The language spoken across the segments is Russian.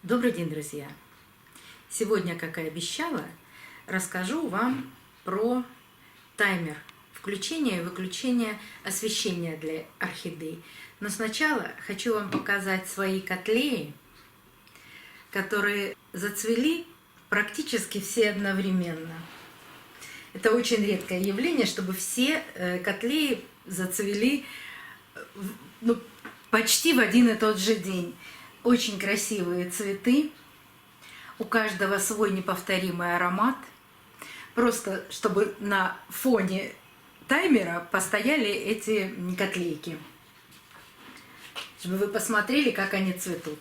Добрый день, друзья! Сегодня, как и обещала, расскажу вам про таймер включения и выключения освещения для орхидей. Но сначала хочу вам показать свои котлеи, которые зацвели практически все одновременно. Это очень редкое явление, чтобы все котлеи зацвели почти в один и тот же день. Очень красивые цветы, у каждого свой неповторимый аромат. Просто чтобы на фоне таймера постояли эти котлейки, чтобы вы посмотрели, как они цветут.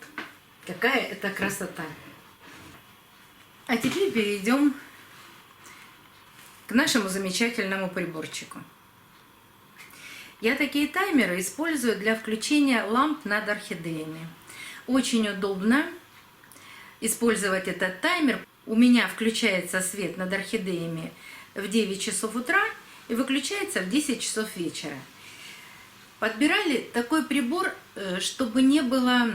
Какая это красота! А теперь перейдем к нашему замечательному приборчику. Я такие таймеры использую для включения ламп над орхидеями. Очень удобно использовать этот таймер. У меня включается свет над орхидеями в 9 часов утра и выключается в 10 часов вечера. Подбирали такой прибор, чтобы не было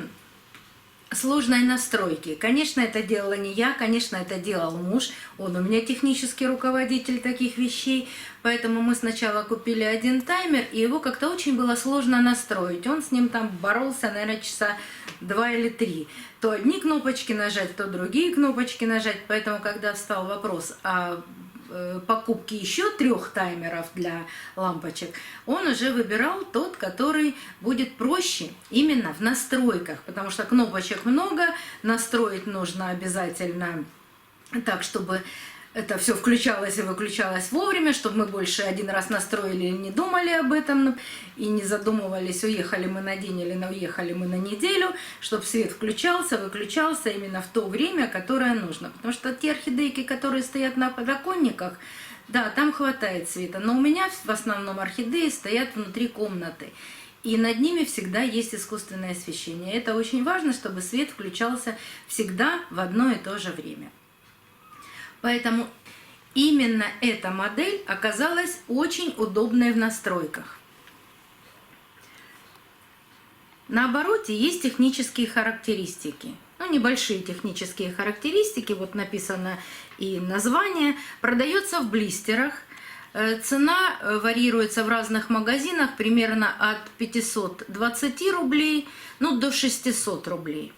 сложной настройки. Конечно, это делала не я, конечно, это делал муж. Он у меня технический руководитель таких вещей. Поэтому мы сначала купили один таймер, и его как-то очень было сложно настроить. Он с ним там боролся, наверное, часа 2 или 3. То одни кнопочки нажать, то другие кнопочки нажать. Поэтому, когда встал вопрос о покупки еще 3 таймеров для лампочек, он уже выбирал тот, который будет проще именно в настройках, потому что кнопочек много, настроить нужно обязательно так, чтобы это все включалось и выключалось вовремя, чтобы мы больше один раз настроили и не думали об этом, и не задумывались, уехали мы на день или уехали мы на неделю, чтобы свет включался, выключался именно в то время, которое нужно. Потому что те орхидейки, которые стоят на подоконниках, да, там хватает света, но у меня в основном орхидеи стоят внутри комнаты. И над ними всегда есть искусственное освещение. Это очень важно, чтобы свет включался всегда в одно и то же время. Поэтому именно эта модель оказалась очень удобной в настройках. На обороте есть технические характеристики. Небольшие технические характеристики, вот написано и название. Продается в блистерах. Цена варьируется в разных магазинах примерно от 520 рублей до 600 рублей.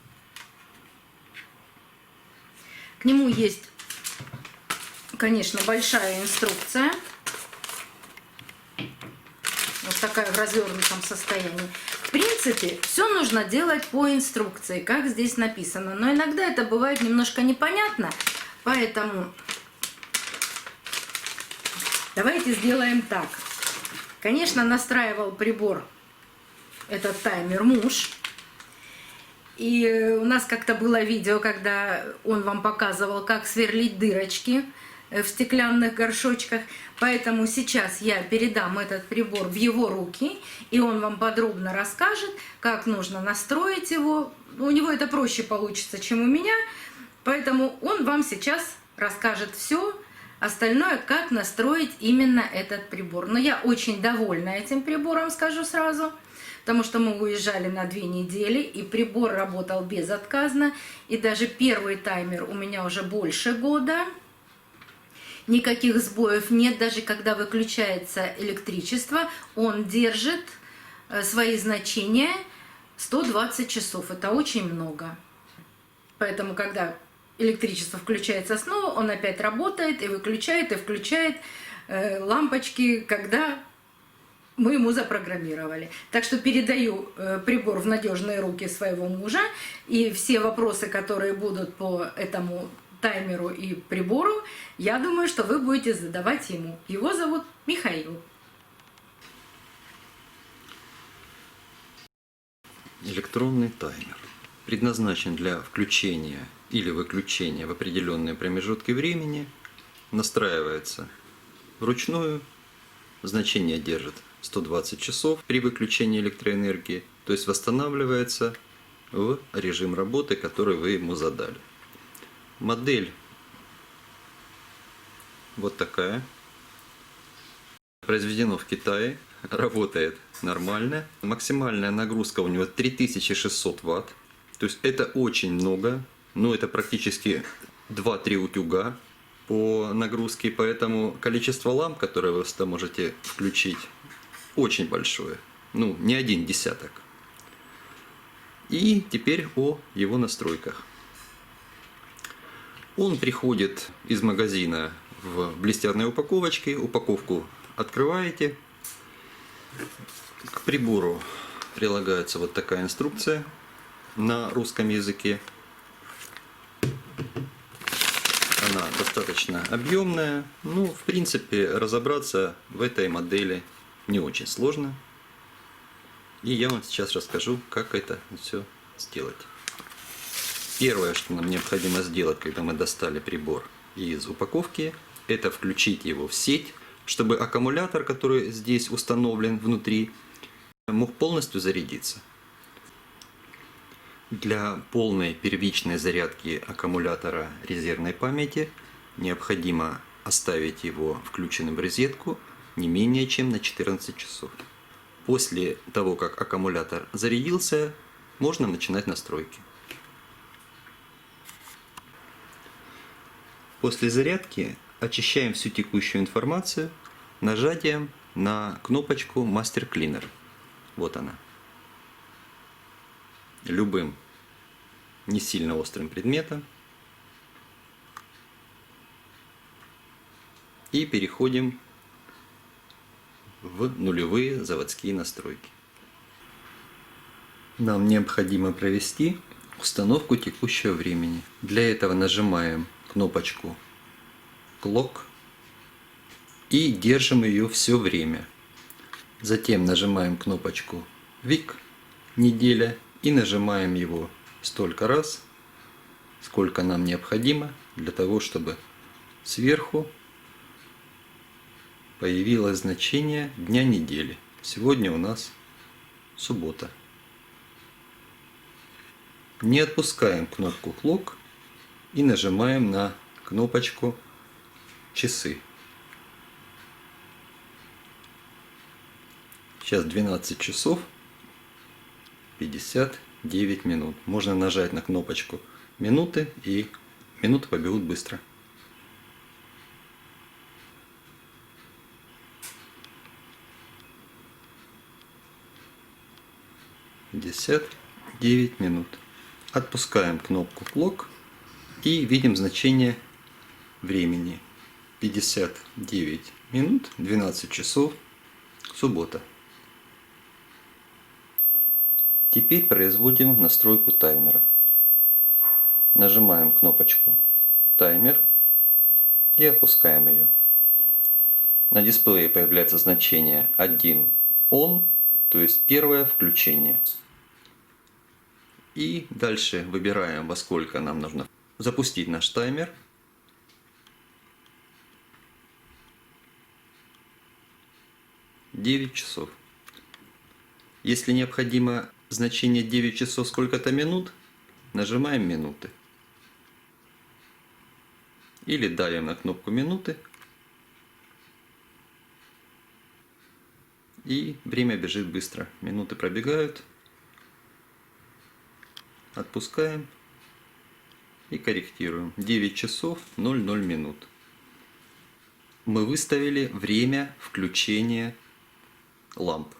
К нему есть, конечно, большая инструкция. Вот такая в развернутом состоянии. В принципе, все нужно делать по инструкции, как здесь написано. Но иногда это бывает немножко непонятно, поэтому давайте сделаем так. Конечно, настраивал прибор, этот таймер, муж. И у нас как-то было видео, когда он вам показывал, как сверлить дырочки в стеклянных горшочках. Поэтому сейчас я передам этот прибор в его руки, и он вам подробно расскажет, как нужно настроить его. У него это проще получится, чем у меня, поэтому он вам сейчас расскажет все остальное, как настроить именно этот прибор. Но я очень довольна этим прибором, скажу сразу, потому что мы уезжали на 2 недели, и прибор работал безотказно. И даже первый таймер у меня уже больше года. Никаких сбоев нет, даже когда выключается электричество, он держит свои значения 120 часов. Это очень много. Поэтому, когда электричество включается снова, он опять работает и включает лампочки, когда мы ему запрограммировали. Так что передаю прибор в надежные руки своего мужа, и все вопросы, которые будут по этому таймеру и прибору, я думаю, что вы будете задавать ему. Его зовут Михаил. Электронный таймер предназначен для включения или выключения в определенные промежутки времени, настраивается вручную, значение держит 120 часов при выключении электроэнергии, то есть восстанавливается в режим работы, который вы ему задали. Модель вот такая. Произведено в Китае. Работает нормально. Максимальная нагрузка у него 3600 Вт. То есть это очень много Ну, это практически 2-3 утюга по нагрузке, поэтому количество ламп, которые вы сюда можете включить, очень большое. Ну, не один десяток. И теперь о его настройках. Он приходит из магазина в блистерной упаковочке. Упаковку открываете. К прибору прилагается вот такая инструкция на русском языке. Она достаточно объемная. Ну, в принципе, разобраться в этой модели не очень сложно. И я вам сейчас расскажу, как это все сделать. Первое, что нам необходимо сделать, когда мы достали прибор из упаковки, это включить его в сеть, чтобы аккумулятор, который здесь установлен внутри, мог полностью зарядиться. Для полной первичной зарядки аккумулятора резервной памяти необходимо оставить его включенным в розетку не менее чем на 14 часов. После того, как аккумулятор зарядился, можно начинать настройки. После зарядки очищаем всю текущую информацию нажатием на кнопочку Master Cleaner. Вот она. Любым не сильно острым предметом. И переходим в нулевые заводские настройки. Нам необходимо провести установку текущего времени. Для этого нажимаем кнопочку Clock и держим ее все время. Затем нажимаем кнопочку Week, неделя, и нажимаем его столько раз, сколько нам необходимо для того, чтобы сверху появилось значение дня недели. Сегодня у нас суббота. Не отпускаем кнопку Clock и нажимаем на кнопочку Часы. Сейчас 12 часов 59 минут. Можно нажать на кнопочку минуты, и минуты побегут быстро. Пятьдесят 9 минут. Отпускаем кнопку Clock и видим значение времени. 59 минут, 12 часов, суббота. Теперь производим настройку таймера. Нажимаем кнопочку Таймер и опускаем ее. На дисплее появляется значение 1 ON, то есть первое включение. И дальше выбираем, во сколько нам нужно запустить наш таймер. «9 часов». Если необходимо значение 9 часов сколько-то минут, нажимаем минуты. Или давим на кнопку минуты. И время бежит быстро. Минуты пробегают. Отпускаем и корректируем. 9 часов 00 минут. Мы выставили время включения ламп.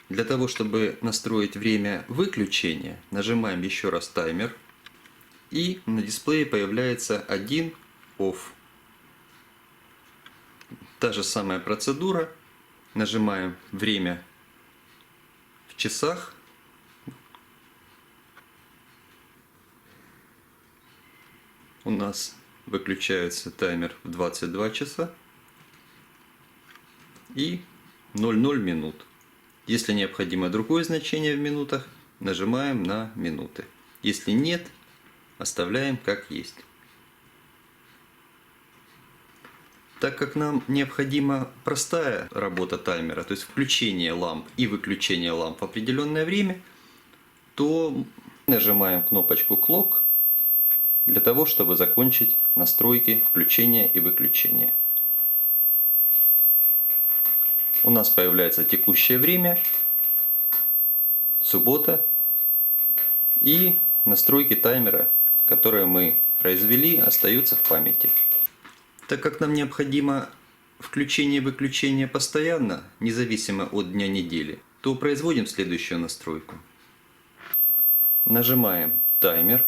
Для того, чтобы настроить время выключения, нажимаем еще раз таймер. И на дисплее появляется 1 OFF. Та же самая процедура. Нажимаем время в часах. У нас выключается таймер в 22 часа и 00 минут. Если необходимо другое значение в минутах, нажимаем на минуты. Если нет, оставляем как есть. Так как нам необходима простая работа таймера, то есть включение ламп и выключение ламп в определенное время, то нажимаем кнопочку Clock для того, чтобы закончить настройки включения и выключения. У нас появляется текущее время, суббота, и настройки таймера которые мы произвели, остаются в памяти. Так как нам необходимо включение-выключение постоянно, независимо от дня недели, то производим следующую настройку. Нажимаем таймер.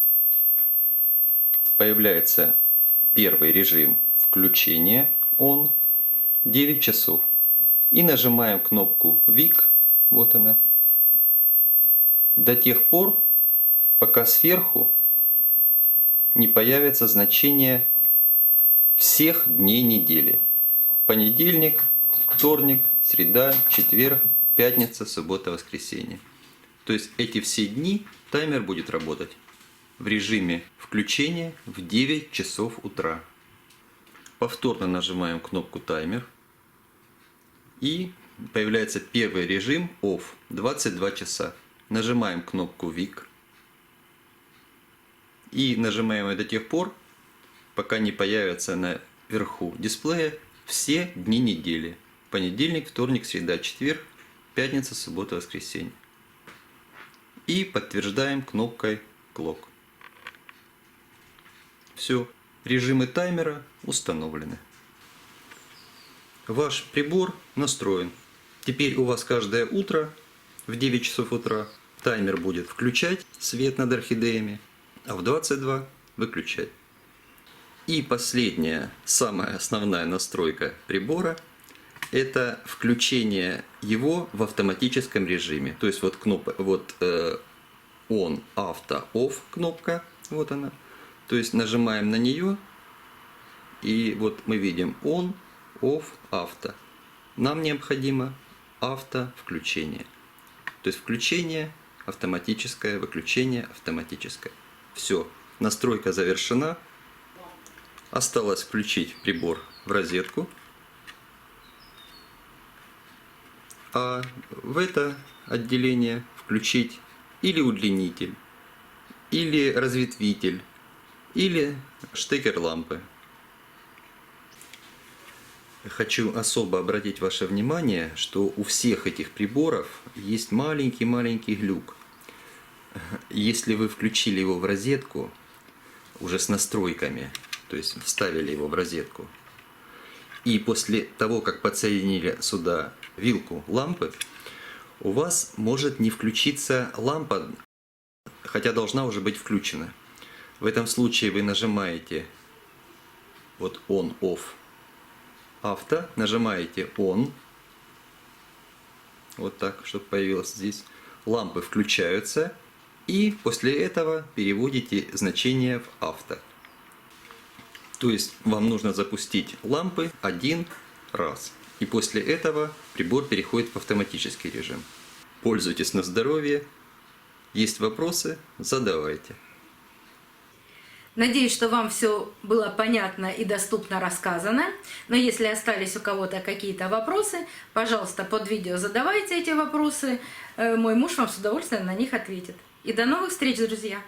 Появляется первый режим включения ON 9 часов. И нажимаем кнопку VIC, вот она, до тех пор, пока сверху не появится значение всех дней недели. Понедельник, вторник, среда, четверг, пятница, суббота, воскресенье. То есть эти все дни таймер будет работать в режиме включения в 9 часов утра. Повторно нажимаем кнопку таймер. И появляется первый режим OFF 22 часа. Нажимаем кнопку VIC. И нажимаем ее до тех пор, пока не появятся наверху дисплея все дни недели. Понедельник, вторник, среда, четверг, пятница, суббота, воскресенье. И подтверждаем кнопкой Clock. Все, режимы таймера установлены. Ваш прибор настроен. Теперь у вас каждое утро в 9 часов утра таймер будет включать свет над орхидеями, а в 22 выключать. И последняя, самая основная настройка прибора – это включение его в автоматическом режиме. То есть вот кнопка, вот On, Auto, Off кнопка, вот она. То есть нажимаем на нее, и вот мы видим On, Off, Auto. Нам необходимо автовключение. То есть включение автоматическое, выключение автоматическое. Все, настройка завершена. Осталось включить прибор в розетку. А в это отделение включить или удлинитель, или разветвитель, или штекер лампы. Хочу особо обратить ваше внимание, что у всех этих приборов есть маленький глюк. Если вы включили его в розетку уже с настройками, то есть вставили его в розетку, и после того, как подсоединили сюда вилку лампы, у вас может не включиться лампа, хотя должна уже быть включена. В этом случае вы нажимаете вот On, Off, Auto, нажимаете On, вот так, чтобы появилось здесь. Лампы включаются, и после этого переводите значение в Auto. То есть вам нужно запустить лампы один раз. И после этого прибор переходит в автоматический режим. Пользуйтесь на здоровье. Есть вопросы? Задавайте. Надеюсь, что вам все было понятно и доступно рассказано. Но если остались у кого-то какие-то вопросы, пожалуйста, под видео задавайте эти вопросы. Мой муж вам с удовольствием на них ответит. И до новых встреч, друзья!